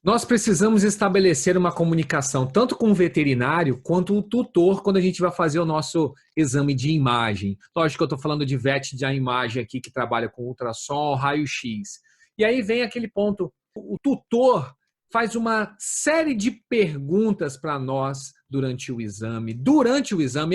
Nós precisamos estabelecer uma comunicação tanto com o veterinário quanto o tutor quando a gente vai fazer o nosso exame de imagem. Lógico que eu estou falando de vet de imagem aqui que trabalha com ultrassom, raio-x. E aí vem aquele ponto, o tutor faz uma série de perguntas para nós durante o exame,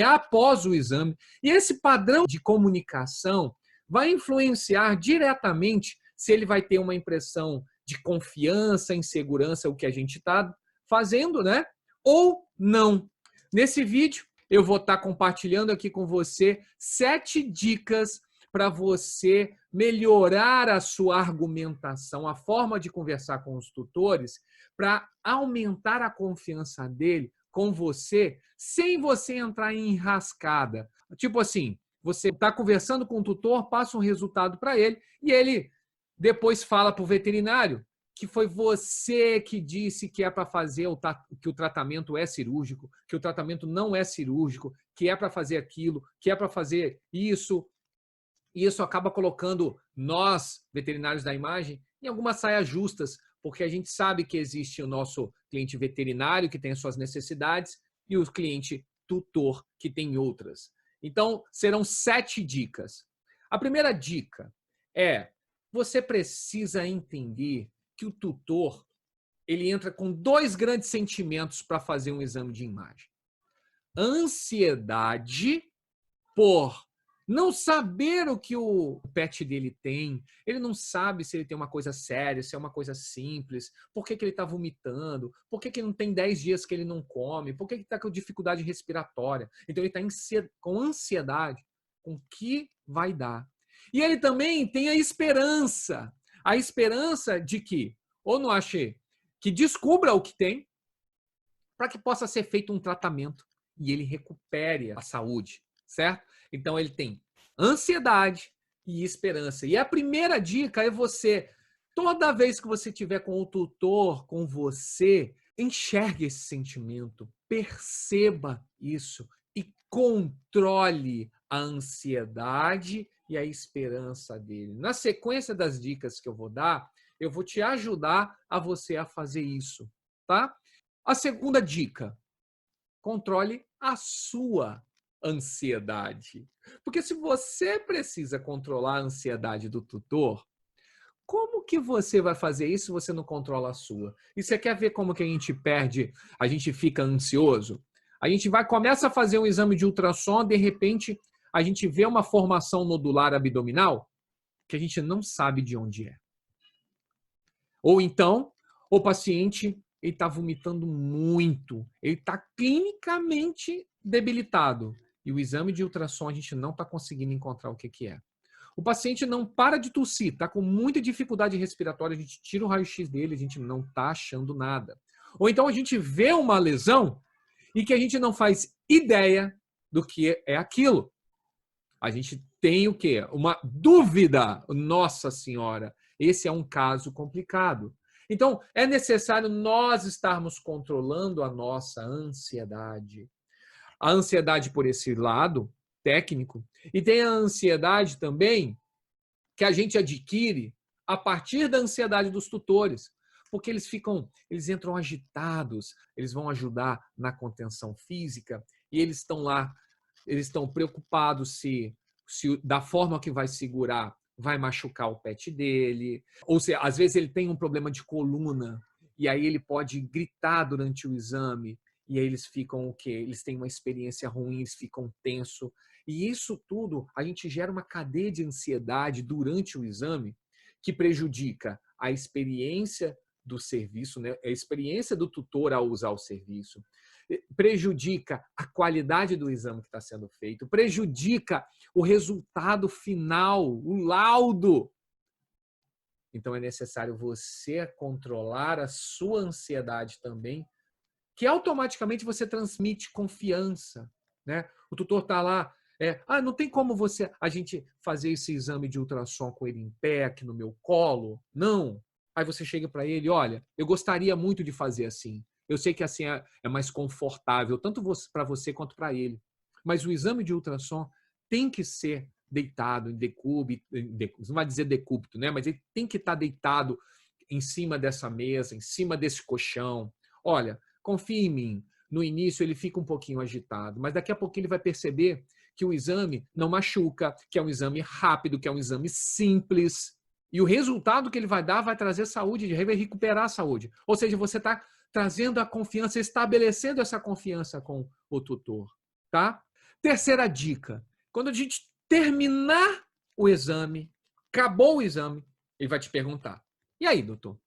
após o exame, e esse padrão de comunicação vai influenciar diretamente se ele vai ter uma impressão de confiança, em segurança, o que a gente está fazendo, né? Ou não. Nesse vídeo, eu vou estar compartilhando aqui com você 7 dicas para você melhorar a sua argumentação, a forma de conversar com os tutores, para aumentar a confiança dele com você, sem você entrar em enrascada. Tipo assim, você está conversando com o tutor, passa um resultado para ele e ele depois fala para o veterinário que foi você que disse que é para fazer que o tratamento é cirúrgico, que o tratamento não é cirúrgico, que é para fazer aquilo, que é para fazer isso. E isso acaba colocando nós, veterinários da imagem, em algumas saias justas, porque a gente sabe que existe o nosso cliente veterinário que tem as suas necessidades e o cliente tutor que tem outras. Então, serão 7 dicas. A primeira dica é: você precisa entender que o tutor ele entra com 2 grandes sentimentos para fazer um exame de imagem. Ansiedade por não saber o que o pet dele tem, ele não sabe se ele tem uma coisa séria, se é uma coisa simples, por que ele está vomitando, por que não tem 10 dias que ele não come, por que ele está com dificuldade respiratória. Então ele está com ansiedade com o que vai dar. E ele também tem a esperança de que, ou não achei, que descubra o que tem, para que possa ser feito um tratamento e ele recupere a saúde, certo? Então ele tem ansiedade e esperança. E a primeira dica é você, toda vez que você tiver com o tutor, com você, enxergue esse sentimento, perceba isso e controle a ansiedade e a esperança dele. Na sequência das dicas que eu vou dar, eu vou te ajudar a você a fazer isso, tá? A segunda dica: controle a sua ansiedade. Porque se você precisa controlar a ansiedade do tutor, como que você vai fazer isso se você não controla a sua? E você quer ver como que a gente perde, a gente fica ansioso? A gente começa a fazer um exame de ultrassom, de repente a gente vê uma formação nodular abdominal que a gente não sabe de onde é. Ou então, o paciente ele está vomitando muito, ele está clinicamente debilitado. E o exame de ultrassom a gente não está conseguindo encontrar o que é. O paciente não para de tossir, está com muita dificuldade respiratória, a gente tira o raio-x dele, a gente não está achando nada. Ou então a gente vê uma lesão e que a gente não faz ideia do que é aquilo. A gente tem o quê? Uma dúvida. Nossa Senhora, esse é um caso complicado. Então, é necessário nós estarmos controlando a nossa ansiedade. A ansiedade por esse lado técnico e tem a ansiedade também que a gente adquire a partir da ansiedade dos tutores, porque eles entram agitados, eles vão ajudar na contenção física e eles estão lá, eles estão preocupados se da forma que vai segurar vai machucar o pet dele, ou seja, às vezes ele tem um problema de coluna e aí ele pode gritar durante o exame e aí eles ficam o quê? Eles têm uma experiência ruim, eles ficam tensos. E isso tudo, a gente gera uma cadeia de ansiedade durante o exame que prejudica a experiência do serviço, né? A experiência do tutor ao usar o serviço, prejudica a qualidade do exame que está sendo feito, prejudica o resultado final, o laudo. Então é necessário você controlar a sua ansiedade também, que automaticamente você transmite confiança, né? O tutor está lá, não tem como a gente fazer esse exame de ultrassom com ele em pé, aqui no meu colo? Não. Aí você chega para ele, olha, eu gostaria muito de fazer assim. Eu sei que assim é mais confortável, tanto para você quanto para ele. Mas o exame de ultrassom tem que ser deitado em decúbito, não vai dizer decúbito, né? Mas ele tem que estar deitado em cima dessa mesa, em cima desse colchão. Olha, confia em mim. No início ele fica um pouquinho agitado, mas daqui a pouco ele vai perceber que o exame não machuca, que é um exame rápido, que é um exame simples. E o resultado que ele vai dar vai trazer saúde, vai recuperar a saúde. Ou seja, você está trazendo a confiança, estabelecendo essa confiança com o tutor. Tá? Terceira dica. Quando a gente terminar o exame, acabou o exame, ele vai te perguntar: e aí, doutor?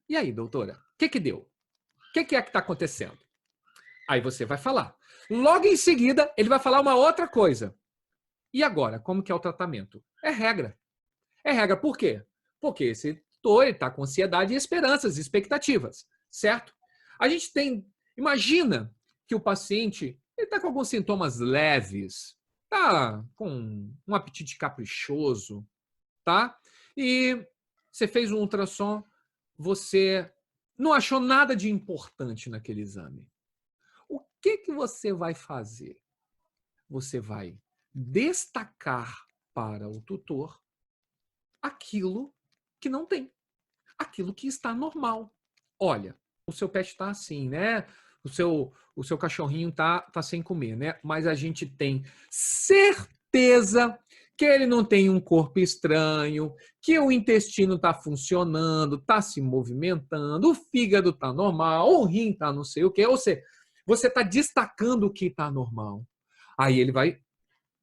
E aí, doutora? O que deu? O que é que está acontecendo? Aí você vai falar. Logo em seguida, ele vai falar uma outra coisa. E agora, como que é o tratamento? É regra. É regra por quê? Porque esse tutor está com ansiedade e esperanças, expectativas, certo? A gente tem... Imagina que o paciente está com alguns sintomas leves, está com um apetite caprichoso, tá? E você fez um ultrassom, você não achou nada de importante naquele exame. O que você vai fazer? Você vai destacar para o tutor aquilo que não tem, aquilo que está normal. Olha, o seu pet está assim, né? O seu cachorrinho tá sem comer, né? Mas a gente tem certeza que ele não tem um corpo estranho, que o intestino está funcionando, está se movimentando, o fígado está normal, o rim está não sei o quê. Ou seja, você está destacando o que está normal. Aí ele vai,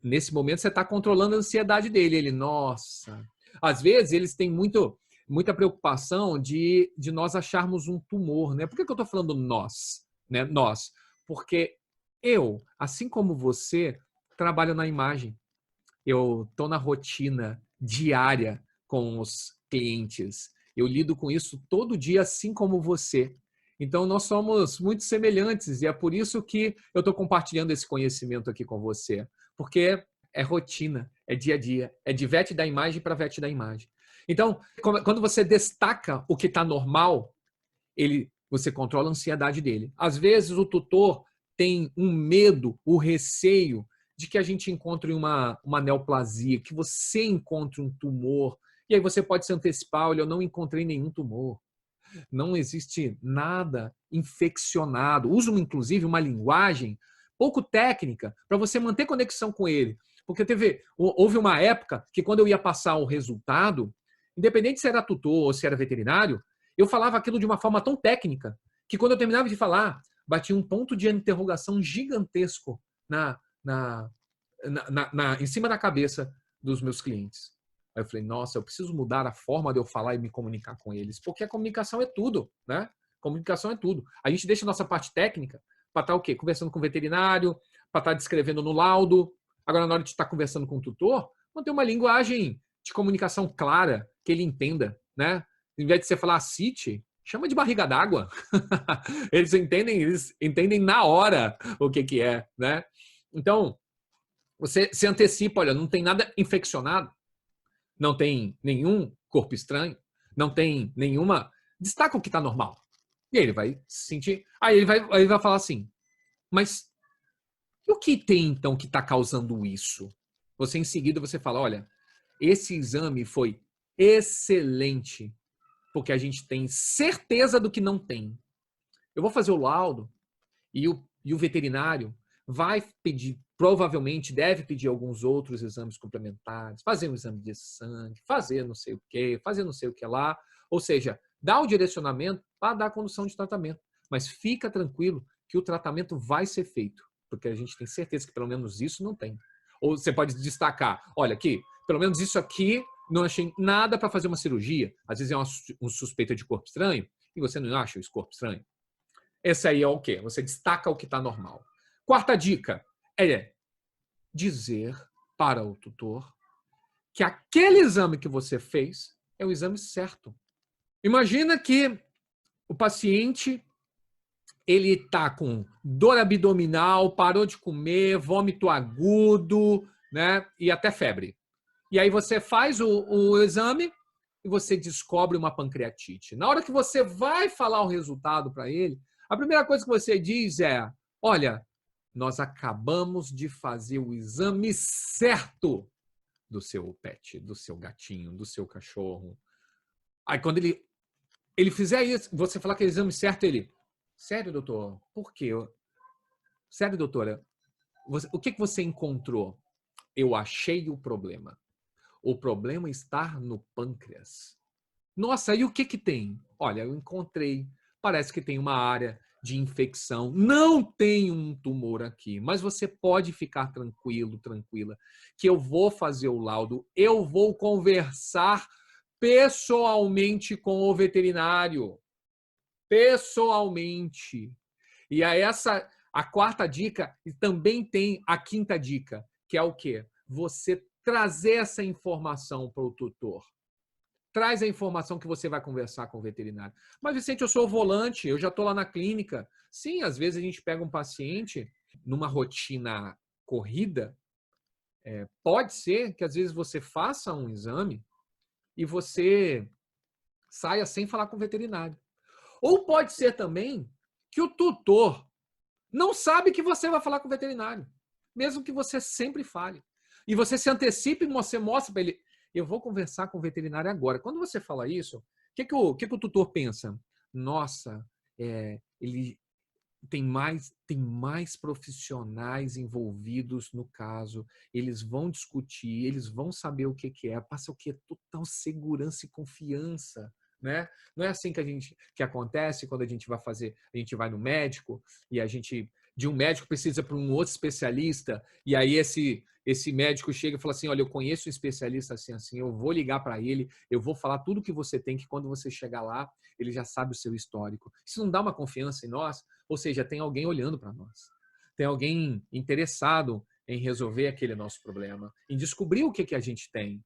nesse momento, você está controlando a ansiedade dele. Ele, nossa. Às vezes, eles têm muita preocupação de nós acharmos um tumor, né? Por que eu estou falando nós? Né? Nós. Porque eu, assim como você, trabalho na imagem. Eu estou na rotina diária com os clientes. Eu lido com isso todo dia, assim como você. Então, nós somos muito semelhantes e é por isso que eu estou compartilhando esse conhecimento aqui com você. Porque é rotina, é dia a dia, é de VET da imagem para VET da imagem. Então, quando você destaca o que está normal, você controla a ansiedade dele. Às vezes, o tutor tem um medo, o receio de que a gente encontre uma neoplasia, que você encontre um tumor. E aí você pode se antecipar: olha, eu não encontrei nenhum tumor. Não existe nada infeccionado. Uso, inclusive, uma linguagem pouco técnica para você manter conexão com ele. Porque houve uma época que quando eu ia passar o resultado, independente se era tutor ou se era veterinário, eu falava aquilo de uma forma tão técnica que quando eu terminava de falar, batia um ponto de interrogação gigantesco em cima da cabeça dos meus clientes. Aí eu falei, nossa, eu preciso mudar a forma de eu falar e me comunicar com eles, porque a comunicação é tudo, né? Comunicação é tudo. A gente deixa a nossa parte técnica para estar o quê? Conversando com o veterinário, para estar descrevendo no laudo. Agora, na hora de estar conversando com o tutor, vamos ter uma linguagem de comunicação clara, que ele entenda, né? Em vez de você falar CIT, chama de barriga d'água. Eles entendem na hora o que é, né? Então, você se antecipa, olha, não tem nada infeccionado, não tem nenhum corpo estranho, não tem nenhuma... Destaca o que está normal. E aí ele vai se sentir... Aí ele vai falar assim, mas o que tem então que está causando isso? Você em seguida você fala, olha, esse exame foi excelente, porque a gente tem certeza do que não tem. Eu vou fazer o laudo e o veterinário vai pedir, provavelmente deve pedir alguns outros exames complementares, fazer um exame de sangue, fazer não sei o que, fazer não sei o que lá. Ou seja, dá o direcionamento para dar a condução de tratamento. Mas fica tranquilo que o tratamento vai ser feito, porque a gente tem certeza que pelo menos isso não tem. Ou você pode destacar, olha aqui, pelo menos isso aqui não achei nada para fazer uma cirurgia. Às vezes é um suspeita de corpo estranho e você não acha esse corpo estranho. Esse aí é o quê? Você destaca o que está normal. Quarta dica é dizer para o tutor que aquele exame que você fez é o exame certo. Imagina que o paciente ele está com dor abdominal, parou de comer, vômito agudo, né? E até febre. E aí você faz o exame e você descobre uma pancreatite. Na hora que você vai falar o resultado para ele, a primeira coisa que você diz é, olha, nós acabamos de fazer o exame certo do seu pet, do seu gatinho, do seu cachorro. Aí quando ele ele fizer isso, você falar que é o exame certo, ele... Sério, doutor? Por quê? Sério, doutora? O que você encontrou? Eu achei o problema. O problema está no pâncreas. Nossa, e o que que tem? Olha, eu encontrei. Parece que tem uma área de infecção. Não tem um tumor aqui, mas você pode ficar tranquilo, tranquila, que eu vou fazer o laudo, eu vou conversar pessoalmente com o veterinário. Pessoalmente. E a quarta dica, e também tem a quinta dica, que é o quê? Você trazer essa informação para o tutor. Traz a informação que você vai conversar com o veterinário. Mas, Vicente, eu sou o volante, eu já estou lá na clínica. Sim, às vezes a gente pega um paciente numa rotina corrida. Pode ser que às vezes você faça um exame e você saia sem falar com o veterinário. Ou pode ser também que o tutor não sabe que você vai falar com o veterinário, mesmo que você sempre fale. E você se antecipe e você mostra para ele, eu vou conversar com o veterinário agora. Quando você fala isso, o que o tutor pensa? Nossa, ele tem mais profissionais envolvidos no caso, eles vão discutir, eles vão saber o que é, passa o que? Total segurança e confiança. Né? Não é assim que acontece quando a gente vai no médico e a gente de um médico precisa para um outro especialista e aí esse médico chega e fala assim, olha, eu conheço um especialista assim, eu vou ligar para ele, eu vou falar tudo que você tem, que quando você chegar lá, ele já sabe o seu histórico. Isso não dá uma confiança em nós? Ou seja, tem alguém olhando para nós. Tem alguém interessado em resolver aquele nosso problema, em descobrir o que a gente tem.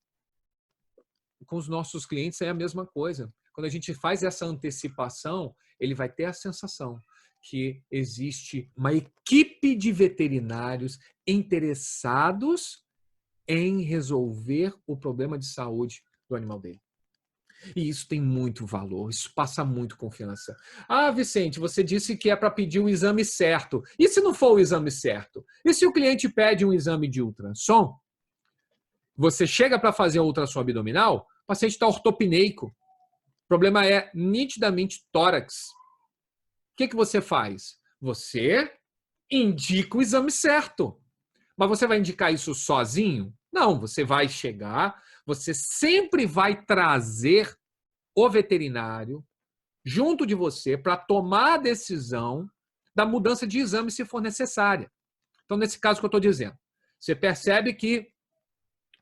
Com os nossos clientes é a mesma coisa. Quando a gente faz essa antecipação, ele vai ter a sensação que existe uma equipe de veterinários interessados em resolver o problema de saúde do animal dele. E isso tem muito valor, isso passa muito confiança. Ah, Vicente, você disse que é para pedir o exame certo. E se não for o exame certo? E se o cliente pede um exame de ultrassom? Você chega para fazer um ultrassom abdominal, o paciente está ortopneico. O problema é nitidamente tórax. O que você faz? Você indica o exame certo. Mas você vai indicar isso sozinho? Não, você vai chegar, você sempre vai trazer o veterinário junto de você para tomar a decisão da mudança de exame se for necessária. Então, nesse caso que eu estou dizendo, você percebe que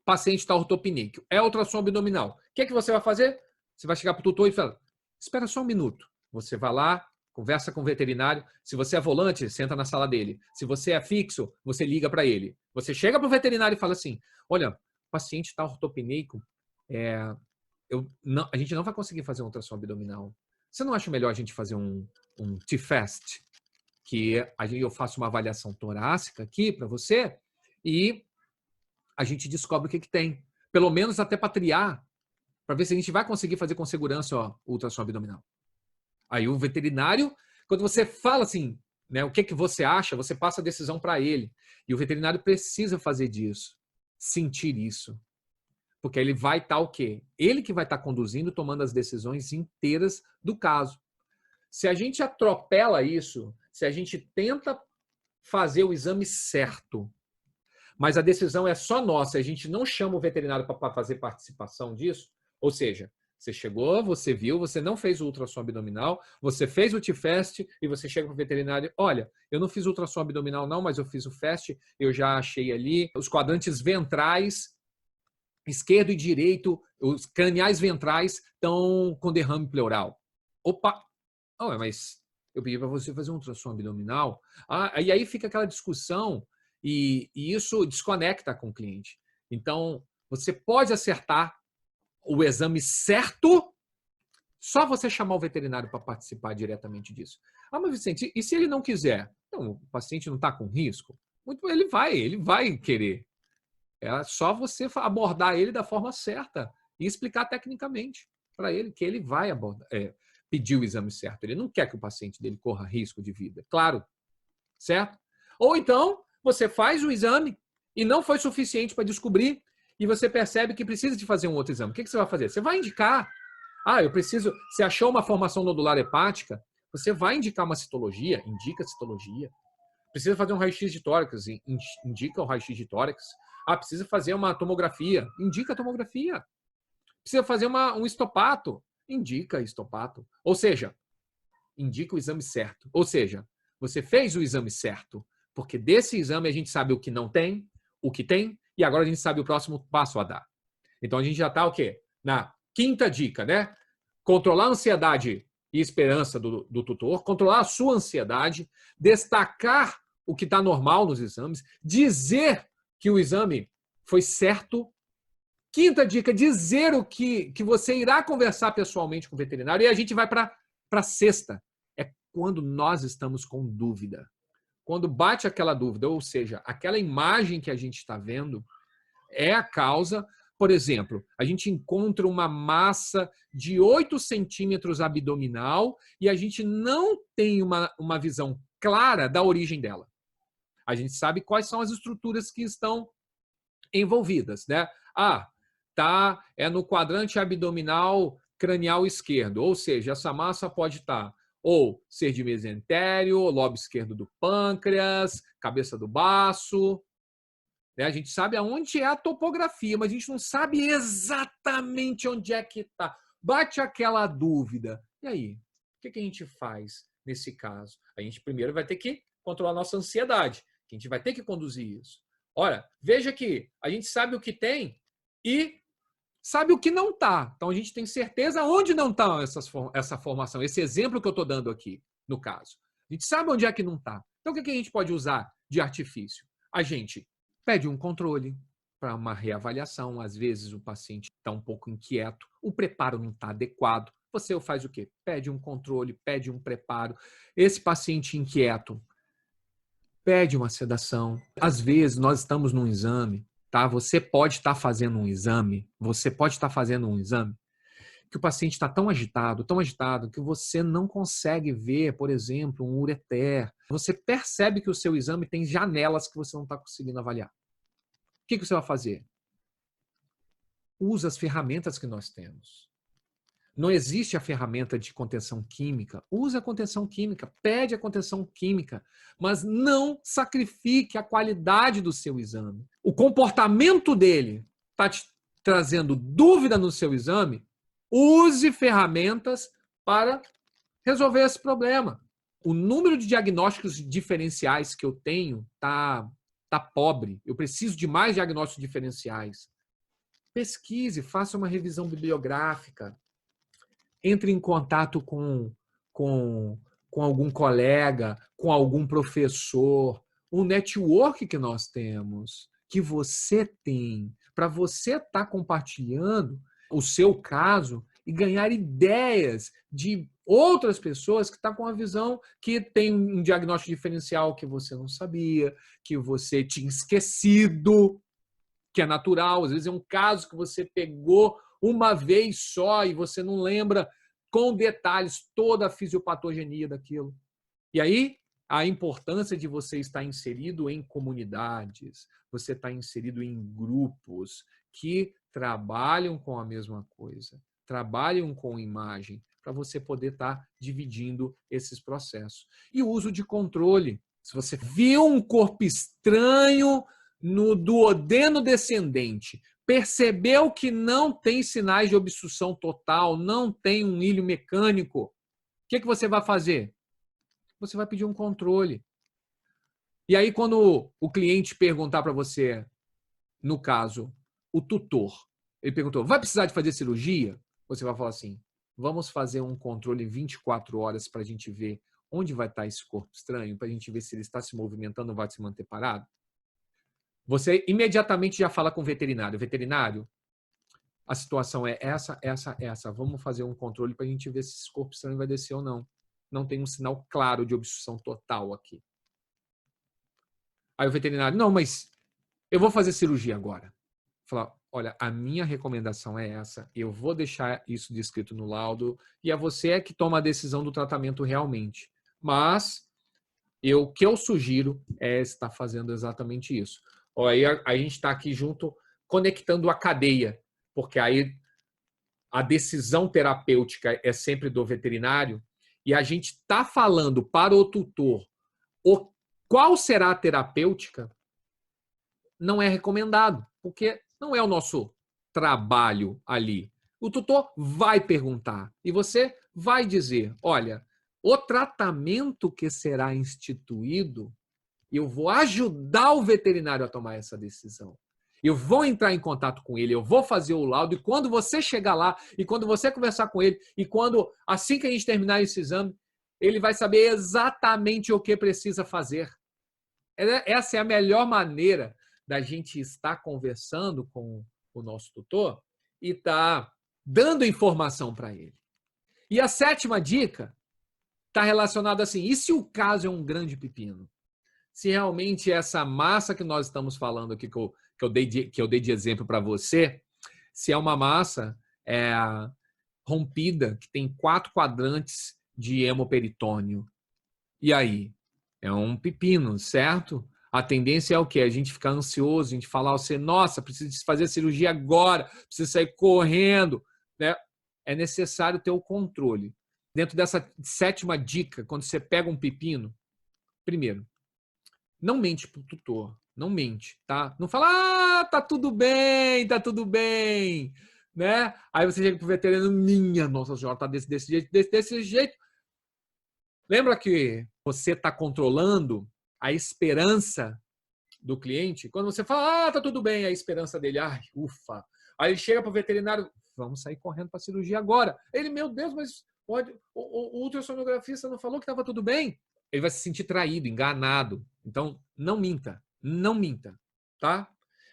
o paciente está ortopneico, é ultrassom abdominal. O que você vai fazer? Você vai chegar para o tutor e fala, espera só um minuto. Você vai lá, conversa com o veterinário. Se você é volante, senta na sala dele. Se você é fixo, você liga para ele. Você chega para o veterinário e fala assim, olha, o paciente está ortopneico, a gente não vai conseguir fazer um ultrassom abdominal. Você não acha melhor a gente fazer um T-FAST? Que eu faço uma avaliação torácica aqui para você e a gente descobre o que tem. Pelo menos até para triar, para ver se a gente vai conseguir fazer com segurança o ultrassom abdominal. Aí o veterinário, quando você fala assim, né, o que você acha, você passa a decisão para ele. E o veterinário precisa fazer disso, sentir isso. Porque ele vai estar o quê? Ele que vai estar conduzindo, tomando as decisões inteiras do caso. Se a gente atropela isso, se a gente tenta fazer o exame certo, mas a decisão é só nossa, a gente não chama o veterinário para fazer participação disso, ou seja, você chegou, você viu, você não fez o ultrassom abdominal, você fez o T-FAST e você chega para o veterinário, olha, eu não fiz o ultrassom abdominal não, mas eu fiz o FAST, eu já achei ali os quadrantes ventrais, esquerdo e direito, os craniais ventrais estão com derrame pleural. Opa! Oh, mas eu pedi para você fazer um ultrassom abdominal. E aí fica aquela discussão e isso desconecta com o cliente. Então, você pode acertar o exame certo, só você chamar o veterinário para participar diretamente disso. Ah, mas Vicente, e se ele não quiser? Não, o paciente não está com risco? Ele vai querer. É só você abordar ele da forma certa e explicar tecnicamente para ele que ele vai pedir o exame certo. Ele não quer que o paciente dele corra risco de vida. Claro, certo? Ou então, você faz o exame e não foi suficiente para descobrir e você percebe que precisa de fazer um outro exame. O que você vai fazer? Você vai indicar Ah, eu preciso... Você achou uma formação nodular hepática, você vai indicar uma citologia, indica a citologia. Precisa fazer um raio-x de tórax, indica o raio-x de tórax. Ah, precisa fazer uma tomografia, indica a tomografia. Precisa fazer um histopato, indica histopato. Ou seja, indica o exame certo. Ou seja, você fez o exame certo, porque desse exame a gente sabe o que não tem, o que tem, e agora a gente sabe o próximo passo a dar. Então a gente já está o quê? Na quinta dica, né? Controlar a ansiedade e esperança do tutor, controlar a sua ansiedade, destacar o que está normal nos exames, dizer que o exame foi certo. Quinta dica, dizer o que você irá conversar pessoalmente com o veterinário. E a gente vai para a sexta. É quando nós estamos com dúvida. Quando bate aquela dúvida, ou seja, aquela imagem que a gente está vendo é a causa. Por exemplo, a gente encontra uma massa de 8 centímetros abdominal e a gente não tem uma visão clara da origem dela. A gente sabe quais são as estruturas que estão envolvidas, né? Ah, tá, é no quadrante abdominal cranial esquerdo, ou seja, essa massa pode estar ou ser de mesentério, lobo esquerdo do pâncreas, cabeça do baço. Né? A gente sabe aonde é a topografia, mas a gente não sabe exatamente onde é que está. Bate aquela dúvida. E aí? O que a gente faz nesse caso? A gente primeiro vai ter que controlar a nossa ansiedade. A gente vai ter que conduzir isso. Olha, veja que a gente sabe o que tem e sabe o que não está. Então a gente tem certeza onde não está essa formação, esse exemplo que eu estou dando aqui, no caso. A gente sabe onde é que não está. Então o que a gente pode usar de artifício? A gente pede um controle para uma reavaliação. Às vezes o paciente está um pouco inquieto, o preparo não está adequado. Você faz o quê? Pede um controle, pede um preparo. Esse paciente inquieto pede uma sedação. Às vezes nós estamos num exame, tá? Você pode estar fazendo um exame, que o paciente está tão agitado, que você não consegue ver, por exemplo, um ureter. Você percebe que o seu exame tem janelas que você não está conseguindo avaliar. O que você vai fazer? Usa as ferramentas que nós temos. Não existe a ferramenta de contenção química. Usa a contenção química, pede a contenção química, mas não sacrifique a qualidade do seu exame. O comportamento dele está te trazendo dúvida no seu exame? Use ferramentas para resolver esse problema. O número de diagnósticos diferenciais que eu tenho tá pobre. Eu preciso de mais diagnósticos diferenciais. Pesquise, faça uma revisão bibliográfica. Entre em contato com algum colega, com algum professor, um network que nós temos, que você tem, para você estar compartilhando o seu caso e ganhar ideias de outras pessoas que estão com a visão que tem um diagnóstico diferencial que você não sabia, que você tinha esquecido, que é natural. Às vezes é um caso que você pegou uma vez só e você não lembra com detalhes toda a fisiopatogenia daquilo. E aí, a importância de você estar inserido em comunidades, você estar inserido em grupos que trabalham com a mesma coisa, trabalham com imagem, para você poder estar dividindo esses processos. E o uso de controle. Se você viu um corpo estranho no duodeno descendente, percebeu que não tem sinais de obstrução total, não tem um ilho mecânico, o que você vai fazer? Você vai pedir um controle. E aí, quando o cliente perguntar para você, no caso, o tutor, ele perguntou, vai precisar de fazer cirurgia? Você vai falar assim, vamos fazer um controle em 24 horas para a gente ver onde vai estar esse corpo estranho, para a gente ver se ele está se movimentando ou vai se manter parado. Você imediatamente já fala com o veterinário. Veterinário, a situação é essa. Vamos fazer um controle para a gente ver se esse corpo estranho vai descer ou não. Não tem um sinal claro de obstrução total aqui. Aí o veterinário, não, mas eu vou fazer cirurgia agora. Falar, olha, a minha recomendação é essa, eu vou deixar isso descrito no laudo e é você que toma a decisão do tratamento realmente. Mas o que eu sugiro é estar fazendo exatamente isso. Aí a gente está aqui junto, conectando a cadeia, porque aí a decisão terapêutica é sempre do veterinário, e a gente está falando para o tutor qual será a terapêutica, não é recomendado, porque não é o nosso trabalho ali. O tutor vai perguntar e você vai dizer, olha, o tratamento que será instituído, eu vou ajudar o veterinário a tomar essa decisão. Eu vou entrar em contato com ele, eu vou fazer o laudo, e quando você chegar lá, e quando você conversar com ele, e quando, assim que a gente terminar esse exame, ele vai saber exatamente o que precisa fazer. Essa é a melhor maneira da gente estar conversando com o nosso tutor e estar dando informação para ele. E a 7ª dica está relacionada assim, e se o caso é um grande pepino? Se realmente essa massa que nós estamos falando aqui, que eu dei de exemplo para você, se é uma massa rompida, que tem 4 quadrantes de hemoperitônio, e aí? É um pepino, certo? A tendência é o quê? A gente ficar ansioso, a gente falar assim, nossa, preciso fazer cirurgia agora, preciso sair correndo, né? É necessário ter o controle. Dentro dessa 7ª dica, quando você pega um pepino, primeiro, não mente pro tutor, não mente, tá? Não fala, tá tudo bem, né? Aí você chega pro veterinário, minha nossa senhora, tá desse jeito. Lembra que você está controlando a esperança do cliente? Quando você fala, tá tudo bem, a esperança dele, ai, ufa. Aí ele chega pro veterinário, vamos sair correndo para cirurgia agora. Ele, meu Deus, mas pode, o ultrassonografista não falou que estava tudo bem? Ele vai se sentir traído, enganado. Então, não minta, tá?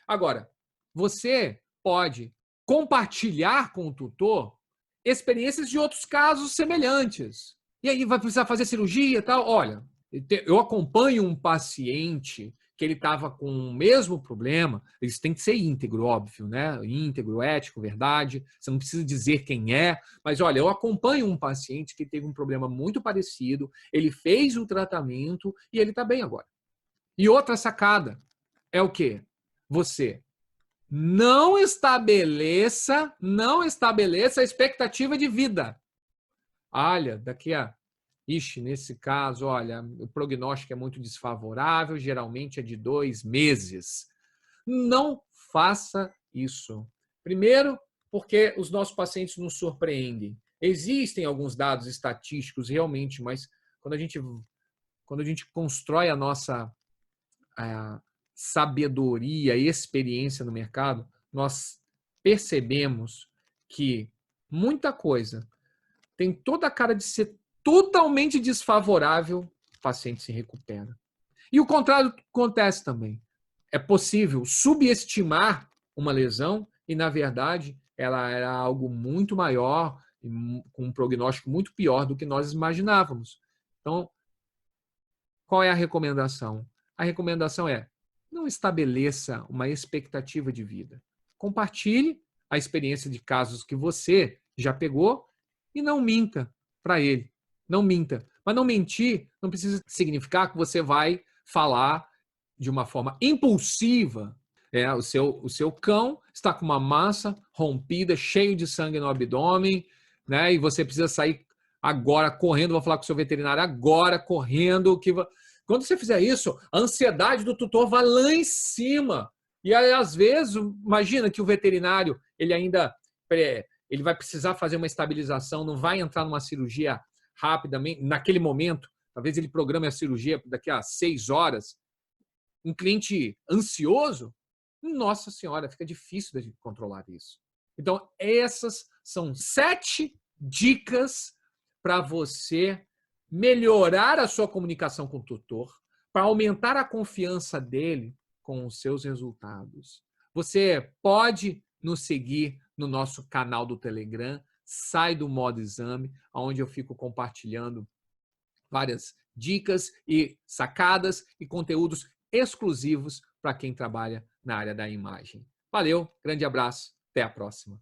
Agora, você pode compartilhar com o tutor experiências de outros casos semelhantes. E aí vai precisar fazer cirurgia e tal? Olha, eu acompanho um paciente que ele estava com o mesmo problema, isso tem que ser íntegro, óbvio, né? Íntegro, ético, verdade. Você não precisa dizer quem é, mas olha, eu acompanho um paciente que teve um problema muito parecido, ele fez o tratamento e ele está bem agora. E outra sacada é o quê? Você não estabeleça a expectativa de vida. Olha, nesse caso, olha, o prognóstico é muito desfavorável, geralmente é de 2 meses. Não faça isso. Primeiro, porque os nossos pacientes nos surpreendem. Existem alguns dados estatísticos realmente, mas quando a gente constrói a nossa sabedoria e experiência no mercado, nós percebemos que muita coisa tem toda a cara de ser totalmente desfavorável, o paciente se recupera. E o contrário acontece também. É possível subestimar uma lesão e, na verdade, ela era algo muito maior, com um prognóstico muito pior do que nós imaginávamos. Então, qual é a recomendação? A recomendação é: não estabeleça uma expectativa de vida. Compartilhe a experiência de casos que você já pegou e não minta para ele. Não minta. Mas não mentir não precisa significar que você vai falar de uma forma impulsiva. O seu cão está com uma massa rompida, cheio de sangue no abdômen, né? E você precisa sair agora correndo, vou falar com o seu veterinário agora, correndo. Quando você fizer isso, a ansiedade do tutor vai lá em cima. E aí, às vezes, imagina que o veterinário, ele vai precisar fazer uma estabilização, não vai entrar numa cirurgia rapidamente, naquele momento. Talvez ele programe a cirurgia daqui a 6 horas. Um cliente ansioso, nossa senhora, fica difícil da gente controlar isso. Então, essas são 7 dicas para você melhorar a sua comunicação com o tutor, para aumentar a confiança dele com os seus resultados. Você pode nos seguir no nosso canal do Telegram, Sai do Modo Exame, onde eu fico compartilhando várias dicas e sacadas e conteúdos exclusivos para quem trabalha na área da imagem. Valeu, grande abraço, até a próxima.